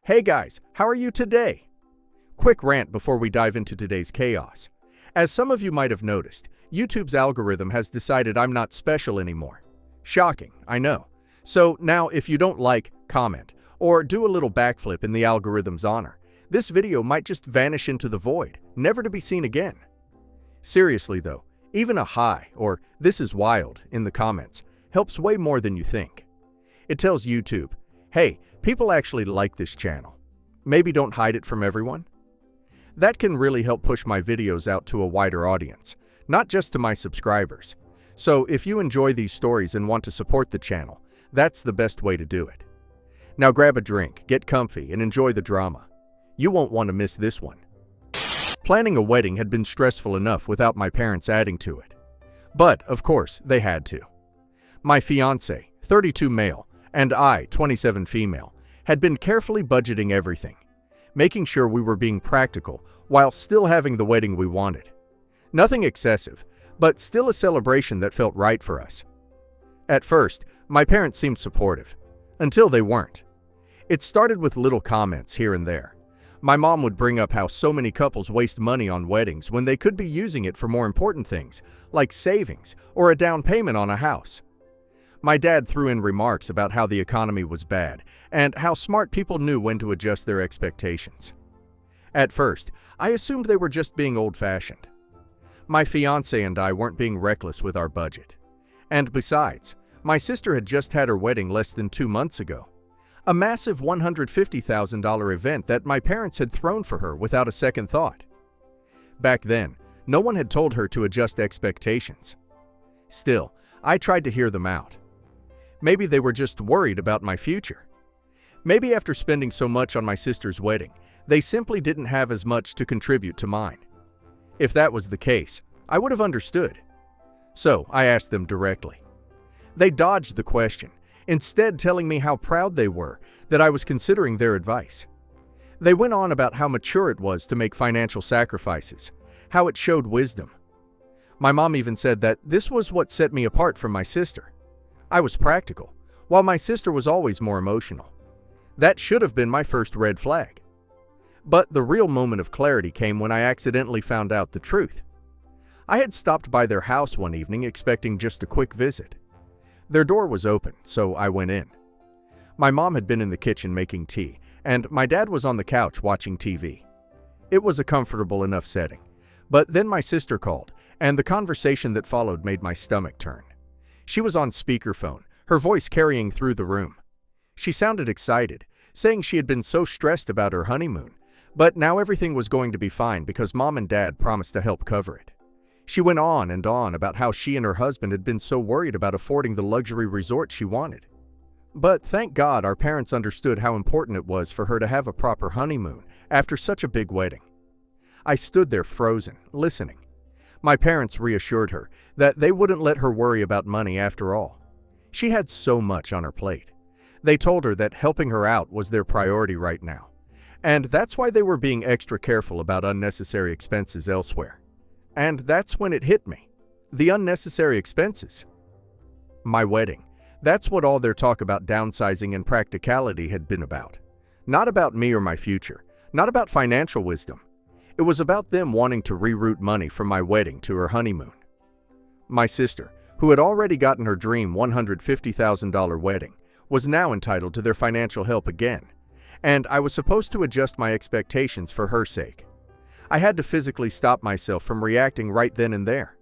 Hey guys, how are you today? Quick rant before we dive into today's chaos. As some of you might have noticed, YouTube's algorithm has decided I'm not special anymore. Shocking, I know. So now if you don't like, comment, or do a little backflip in the algorithm's honor, this video might just vanish into the void, never to be seen again. Seriously though, even a hi or "this is wild" in the comments helps way more than you think. It tells YouTube, hey, people actually like this channel. Maybe don't hide it from everyone. That can really help push my videos out to a wider audience, not just to my subscribers. So if you enjoy these stories and want to support the channel, that's the best way to do it. Now grab a drink, get comfy, and enjoy the drama. You won't want to miss this one. Planning a wedding had been stressful enough without my parents adding to it. But, of course, they had to. My fiancé, 32 male, and I, 27 female, had been carefully budgeting everything, making sure we were being practical while still having the wedding we wanted. Nothing excessive, but still a celebration that felt right for us. At first, my parents seemed supportive, until they weren't. It started with little comments here and there. My mom would bring up how so many couples waste money on weddings when they could be using it for more important things, like savings or a down payment on a house. My dad threw in remarks about how the economy was bad and how smart people knew when to adjust their expectations. At first, I assumed they were just being old-fashioned. My fiancé and I weren't being reckless with our budget. And besides, my sister had just had her wedding less than 2 months ago. A massive $150,000 event that my parents had thrown for her without a second thought. Back then, no one had told her to adjust expectations. Still, I tried to hear them out. Maybe they were just worried about my future. Maybe after spending so much on my sister's wedding, they simply didn't have as much to contribute to mine. If that was the case, I would have understood. So I asked them directly. They dodged the question, instead telling me how proud they were that I was considering their advice. They went on about how mature it was to make financial sacrifices, how it showed wisdom. My mom even said that this was what set me apart from my sister. I was practical, while my sister was always more emotional. That should have been my first red flag. But the real moment of clarity came when I accidentally found out the truth. I had stopped by their house one evening expecting just a quick visit. Their door was open, so I went in. My mom had been in the kitchen making tea, and my dad was on the couch watching TV. It was a comfortable enough setting. But then my sister called, and the conversation that followed made my stomach turn. She was on speakerphone, her voice carrying through the room. She sounded excited, saying she had been so stressed about her honeymoon, but now everything was going to be fine because Mom and Dad promised to help cover it. She went on and on about how she and her husband had been so worried about affording the luxury resort she wanted. But thank God our parents understood how important it was for her to have a proper honeymoon after such a big wedding. I stood there frozen, listening. My parents reassured her that they wouldn't let her worry about money after all. She had so much on her plate. They told her that helping her out was their priority right now. And that's why they were being extra careful about unnecessary expenses elsewhere. And that's when it hit me. The unnecessary expenses. My wedding. That's what all their talk about downsizing and practicality had been about. Not about me or my future. Not about financial wisdom. It was about them wanting to reroute money from my wedding to her honeymoon. My sister, who had already gotten her dream $150,000 wedding, was now entitled to their financial help again, and I was supposed to adjust my expectations for her sake. I had to physically stop myself from reacting right then and there.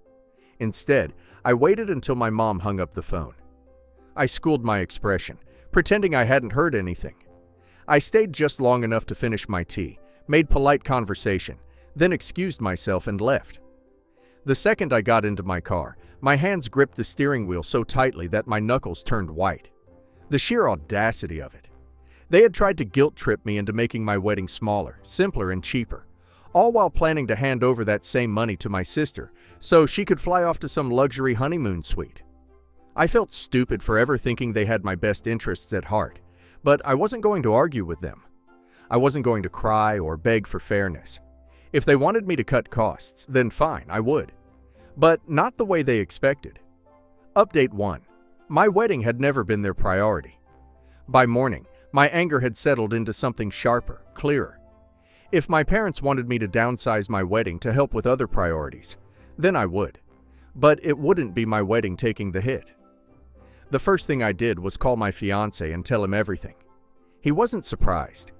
Instead, I waited until my mom hung up the phone. I schooled my expression, pretending I hadn't heard anything. I stayed just long enough to finish my tea, made polite conversation, then excused myself and left. The second I got into my car, my hands gripped the steering wheel so tightly that my knuckles turned white. The sheer audacity of it. They had tried to guilt-trip me into making my wedding smaller, simpler, and cheaper, all while planning to hand over that same money to my sister so she could fly off to some luxury honeymoon suite. I felt stupid for ever thinking they had my best interests at heart, but I wasn't going to argue with them. I wasn't going to cry or beg for fairness. If they wanted me to cut costs, then fine, I would. But not the way they expected. Update 1. My wedding had never been their priority. By morning, My anger had settled into something sharper, clearer. If my parents wanted me to downsize my wedding to help with other priorities, then I would. But it wouldn't be my wedding taking the hit. The first thing I did was call my fiancé and tell him everything. He wasn't surprised.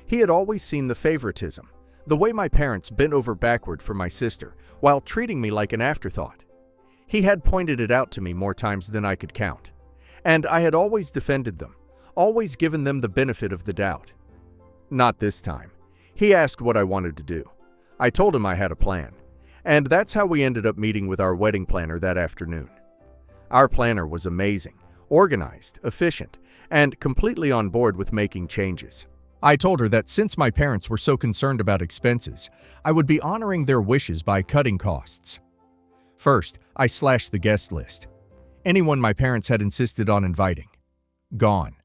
He had always seen the favoritism, the way my parents bent over backward for my sister, while treating me like an afterthought. He had pointed it out to me more times than I could count. And I had always defended them, always given them the benefit of the doubt. Not this time. He asked what I wanted to do. I told him I had a plan. And that's how we ended up meeting with our wedding planner that afternoon. Our planner was amazing, organized, efficient, and completely on board with making changes. I told her that since my parents were so concerned about expenses, I would be honoring their wishes by cutting costs. First, I slashed the guest list. Anyone my parents had insisted on inviting. Gone.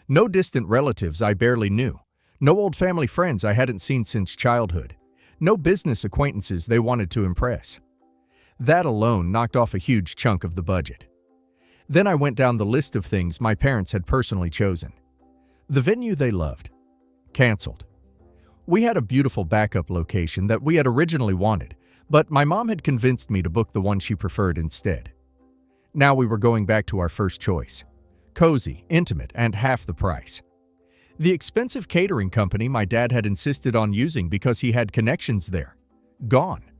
No distant relatives I barely knew. No old family friends I hadn't seen since childhood. No business acquaintances they wanted to impress. That alone knocked off a huge chunk of the budget. Then I went down the list of things my parents had personally chosen. The venue they loved. Canceled. We had a beautiful backup location that we had originally wanted, but my mom had convinced me to book the one she preferred instead. Now we were going back to our first choice. Cozy, intimate, and half the price. The expensive catering company my dad had insisted on using because he had connections there. Gone.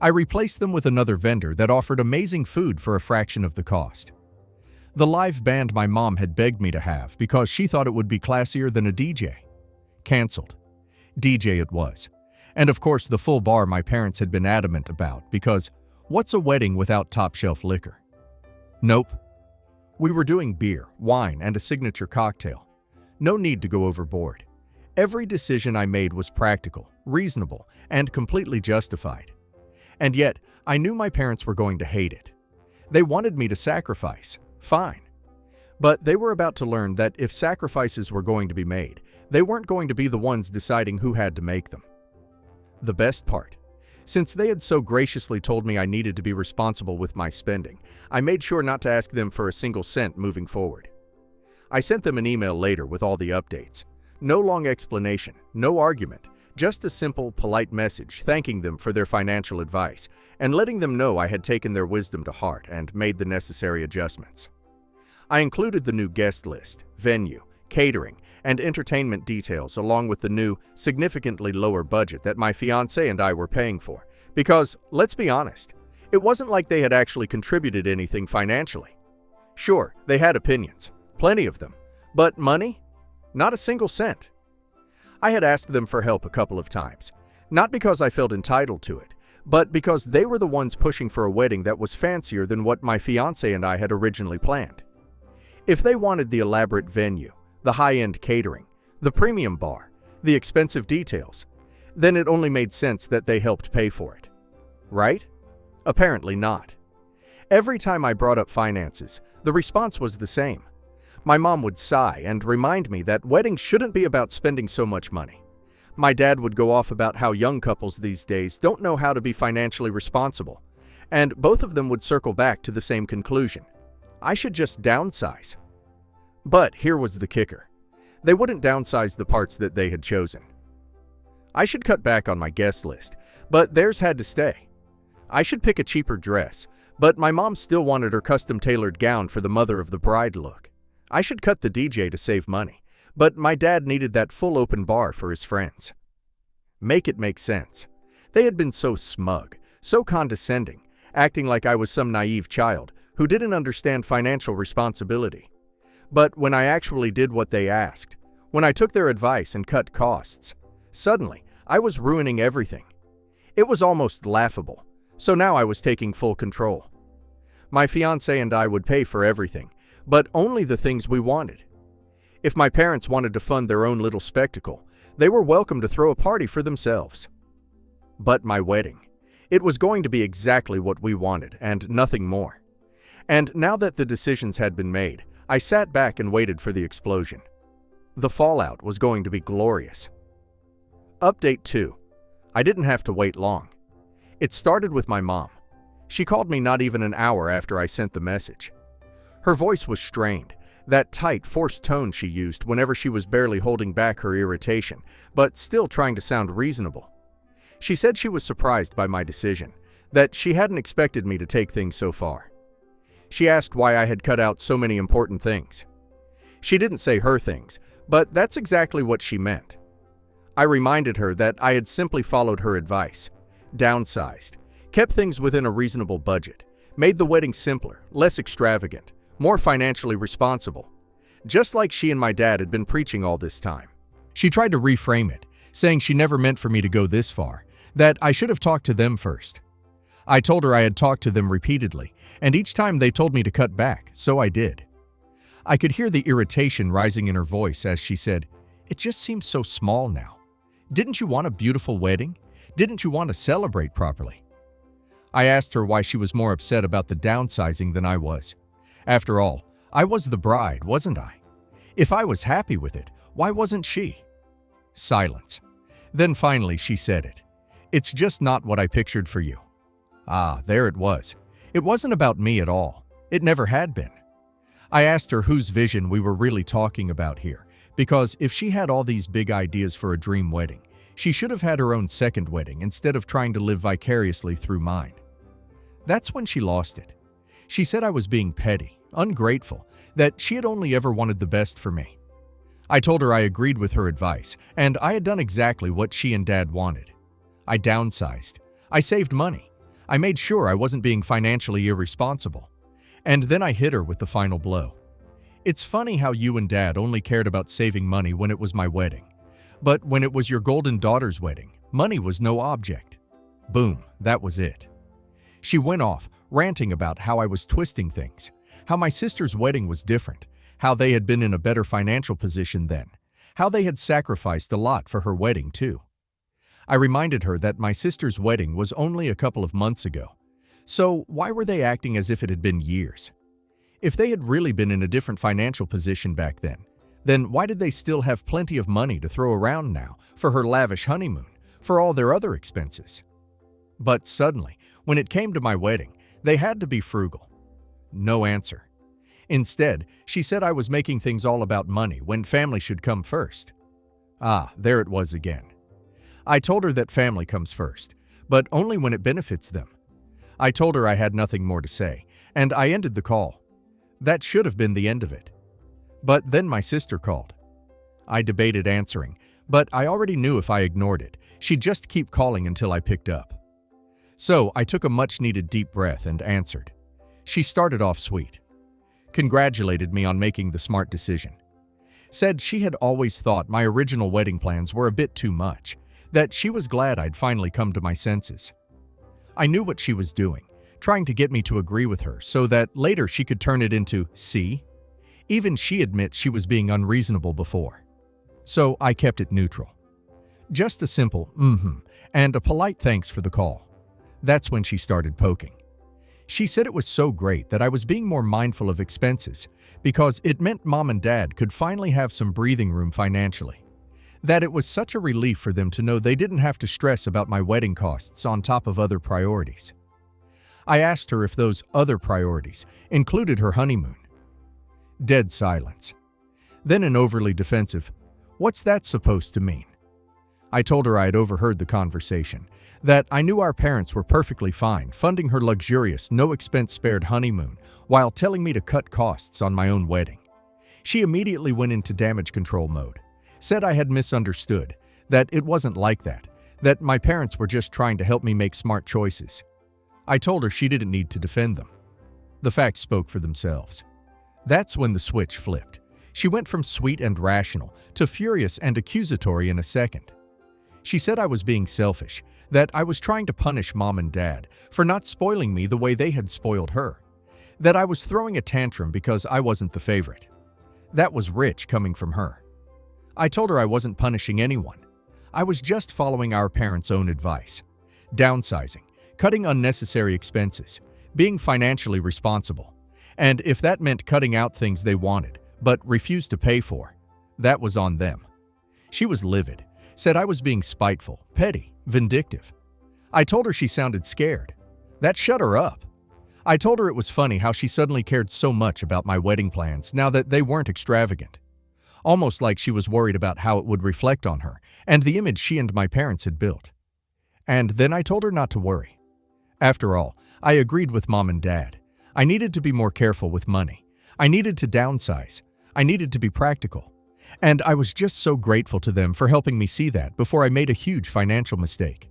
I replaced them with another vendor that offered amazing food for a fraction of the cost. The live band my mom had begged me to have because she thought it would be classier than a DJ. Canceled. DJ it was. And of course the full bar my parents had been adamant about because what's a wedding without top-shelf liquor? Nope. We were doing beer, wine, and a signature cocktail. No need to go overboard. Every decision I made was practical, reasonable, and completely justified. And yet, I knew my parents were going to hate it. They wanted me to sacrifice. Fine. But they were about to learn that if sacrifices were going to be made, they weren't going to be the ones deciding who had to make them. The best part. Since they had so graciously told me I needed to be responsible with my spending, I made sure not to ask them for a single cent moving forward. I sent them an email later with all the updates. No long explanation, no argument, just a simple, polite message thanking them for their financial advice and letting them know I had taken their wisdom to heart and made the necessary adjustments. I included the new guest list, venue, catering, and entertainment details along with the new, significantly lower budget that my fiancé and I were paying for. Because, let's be honest, it wasn't like they had actually contributed anything financially. Sure, they had opinions, plenty of them, but money? Not a single cent. I had asked them for help a couple of times, not because I felt entitled to it, but because they were the ones pushing for a wedding that was fancier than what my fiancé and I had originally planned. If they wanted the elaborate venue, the high-end catering, the premium bar, the expensive details, then it only made sense that they helped pay for it. Right? Apparently not. Every time I brought up finances, the response was the same. My mom would sigh and remind me that weddings shouldn't be about spending so much money. My dad would go off about how young couples these days don't know how to be financially responsible, and both of them would circle back to the same conclusion. I should just downsize. But here was the kicker. They wouldn't downsize the parts that they had chosen. I should cut back on my guest list, but theirs had to stay. I should pick a cheaper dress, but my mom still wanted her custom-tailored gown for the mother of the bride look. I should cut the DJ to save money, but my dad needed that full open bar for his friends. Make it make sense. They had been so smug, so condescending, acting like I was some naive child who didn't understand financial responsibility. But when I actually did what they asked, when I took their advice and cut costs, suddenly I was ruining everything. It was almost laughable, so now I was taking full control. My fiancé and I would pay for everything, but only the things we wanted. If my parents wanted to fund their own little spectacle, they were welcome to throw a party for themselves. But my wedding, it was going to be exactly what we wanted and nothing more. And now that the decisions had been made, I sat back and waited for the explosion. The fallout was going to be glorious. Update 2. I didn't have to wait long. It started with my mom. She called me not even an hour after I sent the message. Her voice was strained, that tight, forced tone she used whenever she was barely holding back her irritation, but still trying to sound reasonable. She said she was surprised by my decision, that she hadn't expected me to take things so far. She asked why I had cut out so many important things. She didn't say her things, but that's exactly what she meant. I reminded her that I had simply followed her advice, downsized, kept things within a reasonable budget, made the wedding simpler, less extravagant, more financially responsible, just like she and my dad had been preaching all this time. She tried to reframe it, saying she never meant for me to go this far, that I should have talked to them first. I told her I had talked to them repeatedly, and each time they told me to cut back, so I did. I could hear the irritation rising in her voice as she said, "It just seems so small now. Didn't you want a beautiful wedding? Didn't you want to celebrate properly?" I asked her why she was more upset about the downsizing than I was. After all, I was the bride, wasn't I? If I was happy with it, why wasn't she? Silence. Then finally she said it. "It's just not what I pictured for you." Ah, there it was. It wasn't about me at all. It never had been. I asked her whose vision we were really talking about here, because if she had all these big ideas for a dream wedding, she should have had her own second wedding instead of trying to live vicariously through mine. That's when she lost it. She said I was being petty, ungrateful, that she had only ever wanted the best for me. I told her I agreed with her advice, and I had done exactly what she and Dad wanted. I downsized. I saved money. I made sure I wasn't being financially irresponsible. And then I hit her with the final blow. It's funny how you and Dad only cared about saving money when it was my wedding. But when it was your golden daughter's wedding, money was no object. Boom, that was it. She went off, ranting about how I was twisting things, how my sister's wedding was different, how they had been in a better financial position then, how they had sacrificed a lot for her wedding too. I reminded her that my sister's wedding was only a couple of months ago. So why were they acting as if it had been years? If they had really been in a different financial position back then why did they still have plenty of money to throw around now for her lavish honeymoon, for all their other expenses? But suddenly, when it came to my wedding, they had to be frugal. No answer. Instead, she said I was making things all about money when family should come first. Ah, there it was again. I told her that family comes first, but only when it benefits them. I told her I had nothing more to say, and I ended the call. That should have been the end of it. But then my sister called. I debated answering, but I already knew if I ignored it, she'd just keep calling until I picked up. So I took a much-needed deep breath and answered. She started off sweet. Congratulated me on making the smart decision. Said she had always thought my original wedding plans were a bit too much, that she was glad I'd finally come to my senses. I knew what she was doing, trying to get me to agree with her so that later she could turn it into, "See?" Even she admits she was being unreasonable before. So I kept it neutral. Just a simple and a polite thanks for the call. That's when she started poking. She said it was so great that I was being more mindful of expenses because it meant Mom and Dad could finally have some breathing room financially. That it was such a relief for them to know they didn't have to stress about my wedding costs on top of other priorities. I asked her if those other priorities included her honeymoon. Dead silence. Then an overly defensive, "What's that supposed to mean?" I told her I had overheard the conversation, that I knew our parents were perfectly fine funding her luxurious, no-expense-spared honeymoon while telling me to cut costs on my own wedding. She immediately went into damage control mode. Said I had misunderstood, that it wasn't like that my parents were just trying to help me make smart choices. I told her she didn't need to defend them. The facts spoke for themselves. That's when the switch flipped. She went from sweet and rational to furious and accusatory in a second. She said I was being selfish, that I was trying to punish Mom and Dad for not spoiling me the way they had spoiled her, that I was throwing a tantrum because I wasn't the favorite. That was rich coming from her. I told her I wasn't punishing anyone. I was just following our parents' own advice. Downsizing, cutting unnecessary expenses, being financially responsible. And if that meant cutting out things they wanted, but refused to pay for, that was on them. She was livid, said I was being spiteful, petty, vindictive. I told her she sounded scared. That shut her up. I told her it was funny how she suddenly cared so much about my wedding plans now that they weren't extravagant. Almost like she was worried about how it would reflect on her and the image she and my parents had built. And then I told her not to worry. After all, I agreed with Mom and Dad. I needed to be more careful with money. I needed to downsize. I needed to be practical. And I was just so grateful to them for helping me see that before I made a huge financial mistake.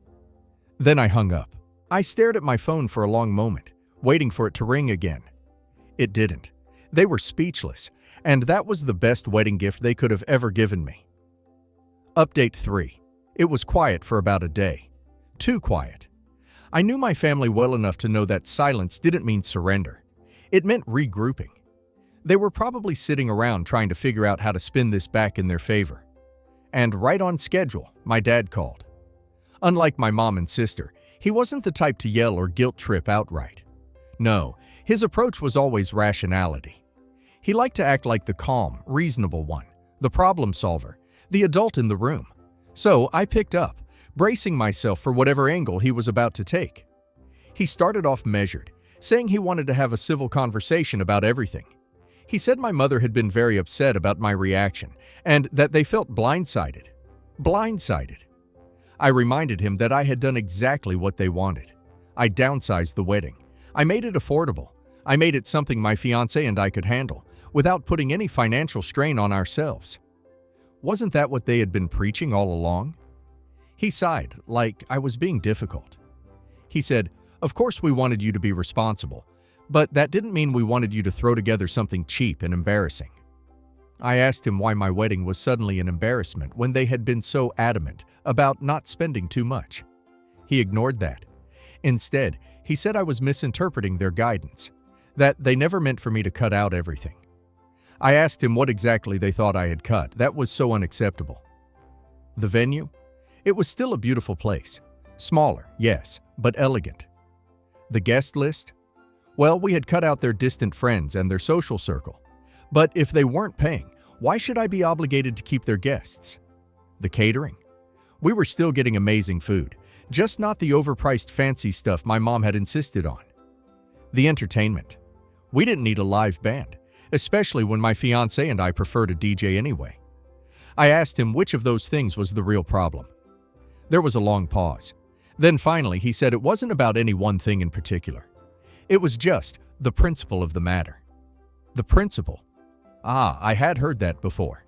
Then I hung up. I stared at my phone for a long moment, waiting for it to ring again. It didn't. They were speechless, and that was the best wedding gift they could have ever given me. Update 3. It was quiet for about a day. Too quiet. I knew my family well enough to know that silence didn't mean surrender. It meant regrouping. They were probably sitting around trying to figure out how to spin this back in their favor. And right on schedule, my dad called. Unlike my mom and sister, he wasn't the type to yell or guilt trip outright. No, his approach was always rationality. He liked to act like the calm, reasonable one, the problem solver, the adult in the room. So I picked up, bracing myself for whatever angle he was about to take. He started off measured, saying he wanted to have a civil conversation about everything. He said my mother had been very upset about my reaction and that they felt blindsided. Blindsided. I reminded him that I had done exactly what they wanted. I downsized the wedding. I made it affordable. I made it something my fiancé and I could handle, without putting any financial strain on ourselves. Wasn't that what they had been preaching all along? He sighed, like I was being difficult. He said, "Of course we wanted you to be responsible, but that didn't mean we wanted you to throw together something cheap and embarrassing." I asked him why my wedding was suddenly an embarrassment when they had been so adamant about not spending too much. He ignored that. Instead, he said I was misinterpreting their guidance, that they never meant for me to cut out everything. I asked him what exactly they thought I had cut that was so unacceptable. The venue? It was still a beautiful place. Smaller, yes, but elegant. The guest list? Well, we had cut out their distant friends and their social circle. But if they weren't paying, why should I be obligated to keep their guests? The catering? We were still getting amazing food, just not the overpriced fancy stuff my mom had insisted on. The entertainment? We didn't need a live band, especially when my fiancé and I preferred a DJ anyway. I asked him which of those things was the real problem. There was a long pause. Then finally he said it wasn't about any one thing in particular. It was just the principle of the matter. The principle? I had heard that before.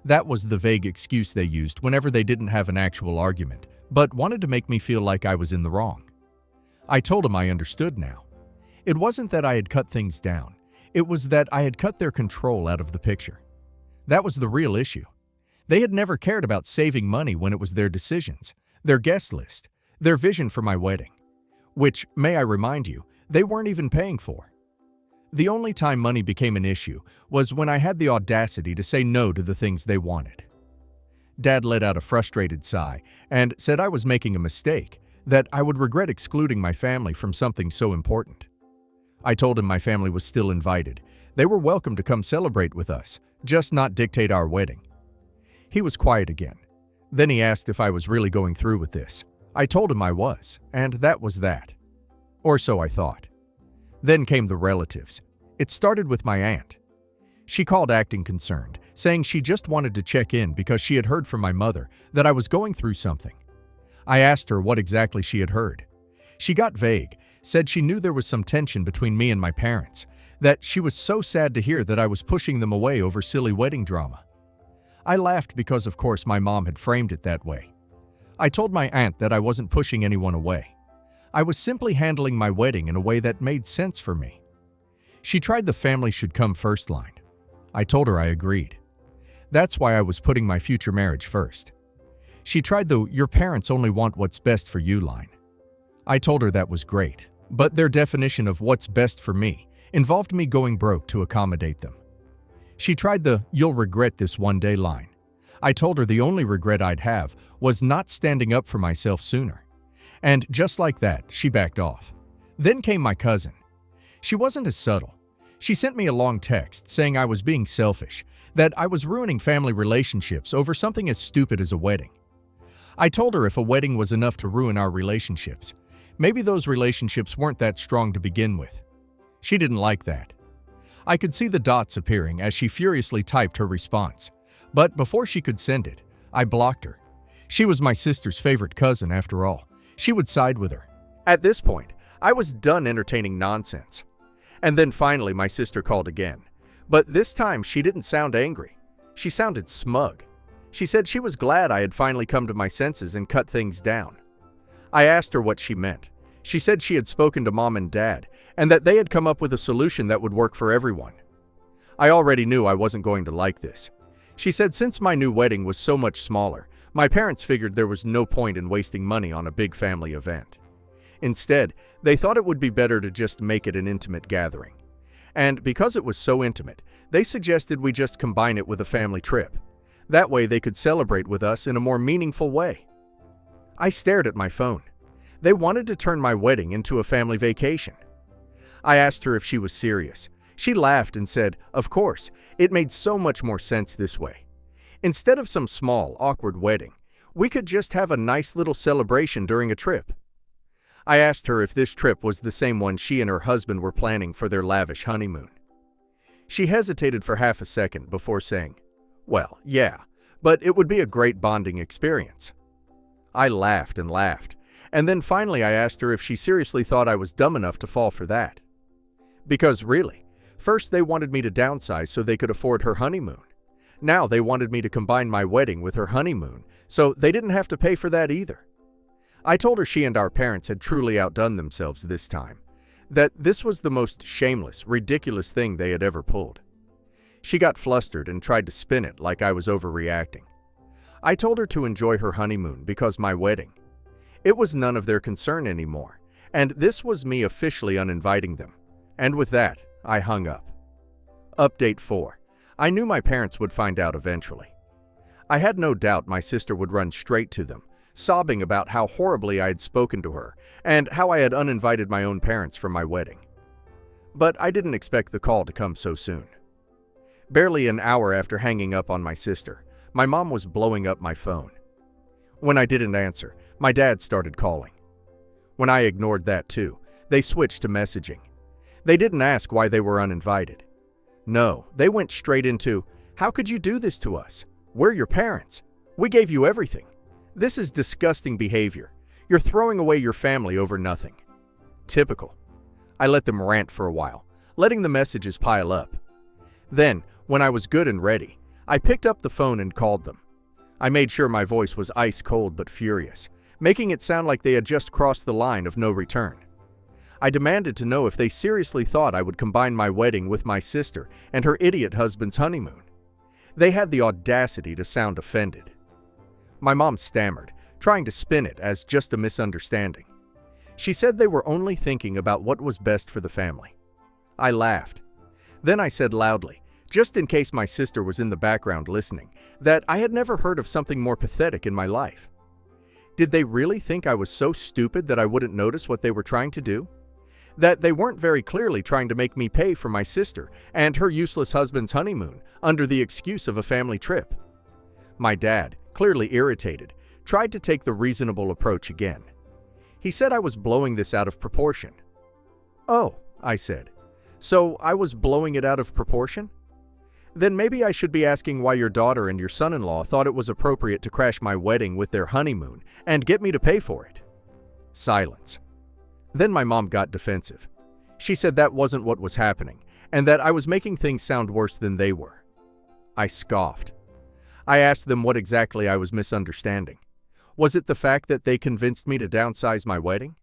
That was the vague excuse they used whenever they didn't have an actual argument, but wanted to make me feel like I was in the wrong. I told him I understood now. It wasn't that I had cut things down. It was that I had cut their control out of the picture. That was the real issue. They had never cared about saving money when it was their decisions, their guest list, their vision for my wedding, which, may I remind you, they weren't even paying for. The only time money became an issue was when I had the audacity to say no to the things they wanted. Dad let out a frustrated sigh and said I was making a mistake, that I would regret excluding my family from something so important. I told him my family was still invited. They were welcome to come celebrate with us, just not dictate our wedding. He was quiet again. Then he asked if I was really going through with this. I told him I was, and that was that. Or so I thought. Then came the relatives. It started with my aunt. She called acting concerned, saying she just wanted to check in because she had heard from my mother that I was going through something. I asked her what exactly she had heard. She got vague, said she knew there was some tension between me and my parents, that she was so sad to hear that I was pushing them away over silly wedding drama. I laughed because, of course, my mom had framed it that way. I told my aunt that I wasn't pushing anyone away. I was simply handling my wedding in a way that made sense for me. She tried the family should come first line. I told her I agreed. That's why I was putting my future marriage first. She tried the "your parents only want what's best for you" line. I told her that was great, but their definition of what's best for me involved me going broke to accommodate them. She tried the "you'll regret this one day" line. I told her the only regret I'd have was not standing up for myself sooner. And just like that, she backed off. Then came my cousin. She wasn't as subtle. She sent me a long text saying I was being selfish, that I was ruining family relationships over something as stupid as a wedding. I told her if a wedding was enough to ruin our relationships, maybe those relationships weren't that strong to begin with. She didn't like that. I could see the dots appearing as she furiously typed her response. But before she could send it, I blocked her. She was my sister's favorite cousin after all. She would side with her. At this point, I was done entertaining nonsense. And then finally my sister called again. But this time she didn't sound angry. She sounded smug. She said she was glad I had finally come to my senses and cut things down. I asked her what she meant. She said she had spoken to Mom and Dad, and that they had come up with a solution that would work for everyone. I already knew I wasn't going to like this. She said since my new wedding was so much smaller, my parents figured there was no point in wasting money on a big family event. Instead, they thought it would be better to just make it an intimate gathering. And because it was so intimate, they suggested we just combine it with a family trip. That way they could celebrate with us in a more meaningful way. I stared at my phone. They wanted to turn my wedding into a family vacation. I asked her if she was serious. She laughed and said, of course, it made so much more sense this way. Instead of some small, awkward wedding, we could just have a nice little celebration during a trip. I asked her if this trip was the same one she and her husband were planning for their lavish honeymoon. She hesitated for half a second before saying, well, yeah, but it would be a great bonding experience. I laughed and laughed, and then finally I asked her if she seriously thought I was dumb enough to fall for that. Because really, first they wanted me to downsize so they could afford her honeymoon. Now they wanted me to combine my wedding with her honeymoon, so they didn't have to pay for that either. I told her she and our parents had truly outdone themselves this time, that this was the most shameless, ridiculous thing they had ever pulled. She got flustered and tried to spin it like I was overreacting. I told her to enjoy her honeymoon because my wedding. It was none of their concern anymore, and this was me officially uninviting them. And with that, I hung up. Update 4. I knew my parents would find out eventually. I had no doubt my sister would run straight to them, sobbing about how horribly I had spoken to her and how I had uninvited my own parents from my wedding. But I didn't expect the call to come so soon. Barely an hour after hanging up on my sister, my mom was blowing up my phone. When I didn't answer, my dad started calling. When I ignored that too, they switched to messaging. They didn't ask why they were uninvited. No, they went straight into, how could you do this to us? We're your parents. We gave you everything. This is disgusting behavior. You're throwing away your family over nothing. Typical. I let them rant for a while, letting the messages pile up. Then, when I was good and ready, I picked up the phone and called them. I made sure my voice was ice cold but furious, making it sound like they had just crossed the line of no return. I demanded to know if they seriously thought I would combine my wedding with my sister and her idiot husband's honeymoon. They had the audacity to sound offended. My mom stammered, trying to spin it as just a misunderstanding. She said they were only thinking about what was best for the family. I laughed. Then I said loudly, just in case my sister was in the background listening, that I had never heard of something more pathetic in my life. Did they really think I was so stupid that I wouldn't notice what they were trying to do? That they weren't very clearly trying to make me pay for my sister and her useless husband's honeymoon under the excuse of a family trip? My dad, clearly irritated, tried to take the reasonable approach again. He said I was blowing this out of proportion. Oh, I said. So I was blowing it out of proportion? Then maybe I should be asking why your daughter and your son-in-law thought it was appropriate to crash my wedding with their honeymoon and get me to pay for it. Silence. Then my mom got defensive. She said that wasn't what was happening, and that I was making things sound worse than they were. I scoffed. I asked them what exactly I was misunderstanding. Was it the fact that they convinced me to downsize my wedding?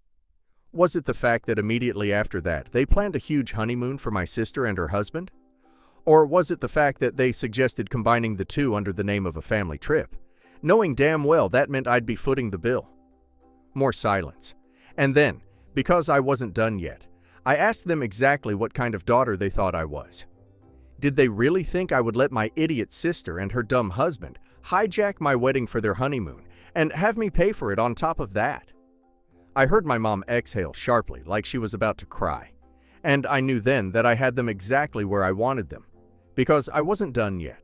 Was it the fact that immediately after that they planned a huge honeymoon for my sister and her husband? Or was it the fact that they suggested combining the two under the name of a family trip, knowing damn well that meant I'd be footing the bill? More silence. And then, because I wasn't done yet, I asked them exactly what kind of daughter they thought I was. Did they really think I would let my idiot sister and her dumb husband hijack my wedding for their honeymoon and have me pay for it on top of that? I heard my mom exhale sharply like she was about to cry, and I knew then that I had them exactly where I wanted them, because I wasn't done yet.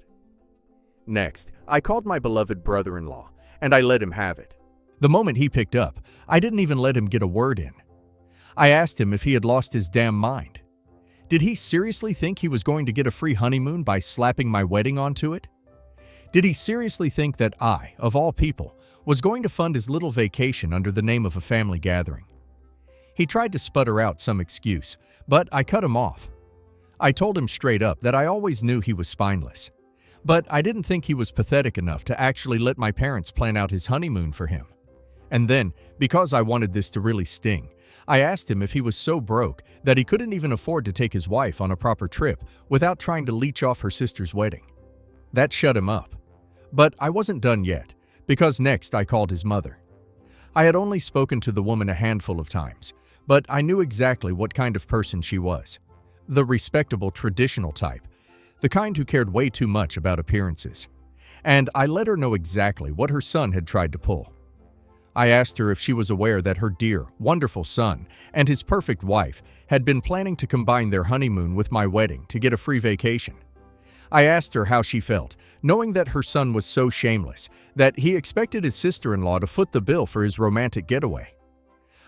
Next, I called my beloved brother-in-law, and I let him have it. The moment he picked up, I didn't even let him get a word in. I asked him if he had lost his damn mind. Did he seriously think he was going to get a free honeymoon by slapping my wedding onto it? Did he seriously think that I, of all people, was going to fund his little vacation under the name of a family gathering? He tried to sputter out some excuse, but I cut him off. I told him straight up that I always knew he was spineless, but I didn't think he was pathetic enough to actually let my parents plan out his honeymoon for him. And then, because I wanted this to really sting, I asked him if he was so broke that he couldn't even afford to take his wife on a proper trip without trying to leech off her sister's wedding. That shut him up. But I wasn't done yet, because next I called his mother. I had only spoken to the woman a handful of times, but I knew exactly what kind of person she was. The respectable, traditional type, the kind who cared way too much about appearances. And I let her know exactly what her son had tried to pull. I asked her if she was aware that her dear, wonderful son and his perfect wife had been planning to combine their honeymoon with my wedding to get a free vacation. I asked her how she felt, knowing that her son was so shameless that he expected his sister-in-law to foot the bill for his romantic getaway.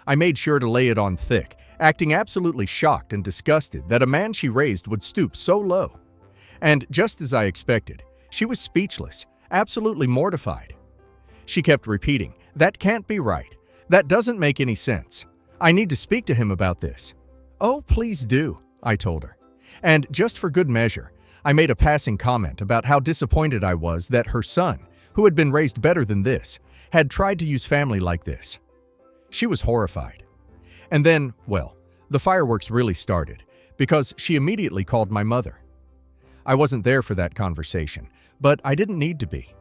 I made sure to lay it on thick, acting absolutely shocked and disgusted that a man she raised would stoop so low. And just as I expected, she was speechless, absolutely mortified. She kept repeating, "That can't be right. That doesn't make any sense. I need to speak to him about this." "Oh, please do," I told her. And just for good measure, I made a passing comment about how disappointed I was that her son, who had been raised better than this, had tried to use family like this. She was horrified. And then, well, the fireworks really started, because she immediately called my mother. I wasn't there for that conversation, but I didn't need to be.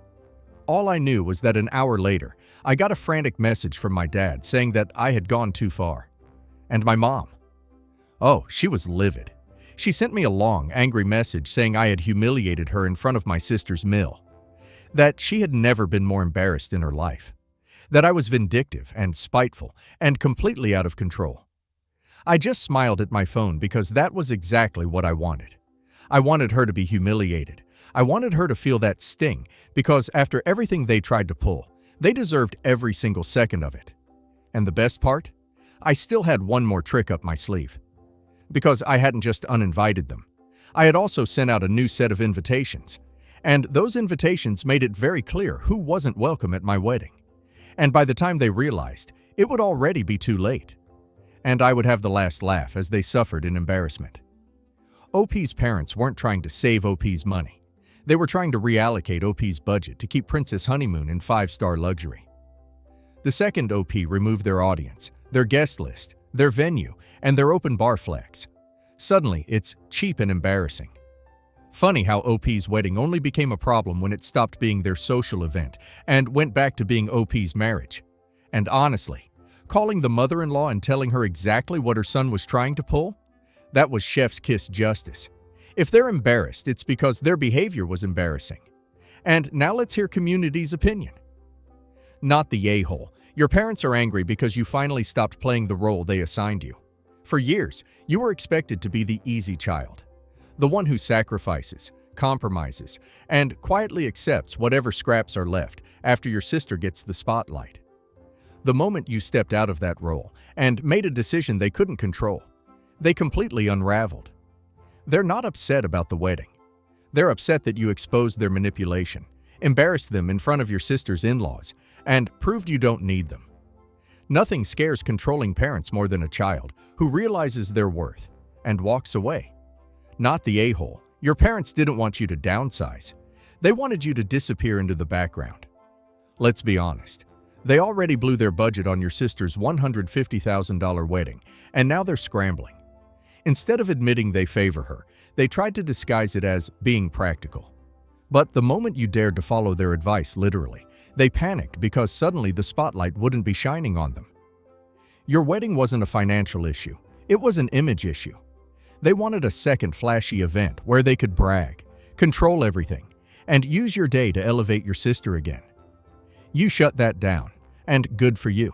All I knew was that an hour later, I got a frantic message from my dad saying that I had gone too far. And my mom. Oh, she was livid. She sent me a long, angry message saying I had humiliated her in front of my sister's mill. That she had never been more embarrassed in her life. That I was vindictive and spiteful and completely out of control. I just smiled at my phone because that was exactly what I wanted. I wanted her to be humiliated. I wanted her to feel that sting because after everything they tried to pull, they deserved every single second of it. And the best part? I still had one more trick up my sleeve. Because I hadn't just uninvited them. I had also sent out a new set of invitations. And those invitations made it very clear who wasn't welcome at my wedding. And by the time they realized, it would already be too late. And I would have the last laugh as they suffered in embarrassment. OP's parents weren't trying to save OP's money. They were trying to reallocate OP's budget to keep Princess Honeymoon in 5-star luxury. The second OP removed their audience, their guest list, their venue, and their open bar flex. Suddenly, it's cheap and embarrassing. Funny how OP's wedding only became a problem when it stopped being their social event and went back to being OP's marriage. And honestly, calling the mother-in-law and telling her exactly what her son was trying to pull? That was chef's kiss justice. If they're embarrassed, it's because their behavior was embarrassing. And now let's hear community's opinion. Not the a-hole. Your parents are angry because you finally stopped playing the role they assigned you. For years, you were expected to be the easy child. The one who sacrifices, compromises, and quietly accepts whatever scraps are left after your sister gets the spotlight. The moment you stepped out of that role and made a decision they couldn't control, they completely unraveled. They're not upset about the wedding. They're upset that you exposed their manipulation, embarrassed them in front of your sister's in-laws, and proved you don't need them. Nothing scares controlling parents more than a child who realizes their worth and walks away. Not the a-hole. Your parents didn't want you to downsize. They wanted you to disappear into the background. Let's be honest. They already blew their budget on your sister's $150,000 wedding, and now they're scrambling. Instead of admitting they favor her, they tried to disguise it as being practical. But the moment you dared to follow their advice literally, they panicked because suddenly the spotlight wouldn't be shining on them. Your wedding wasn't a financial issue. It was an image issue. They wanted a second flashy event where they could brag, control everything, and use your day to elevate your sister again. You shut that down, and good for you.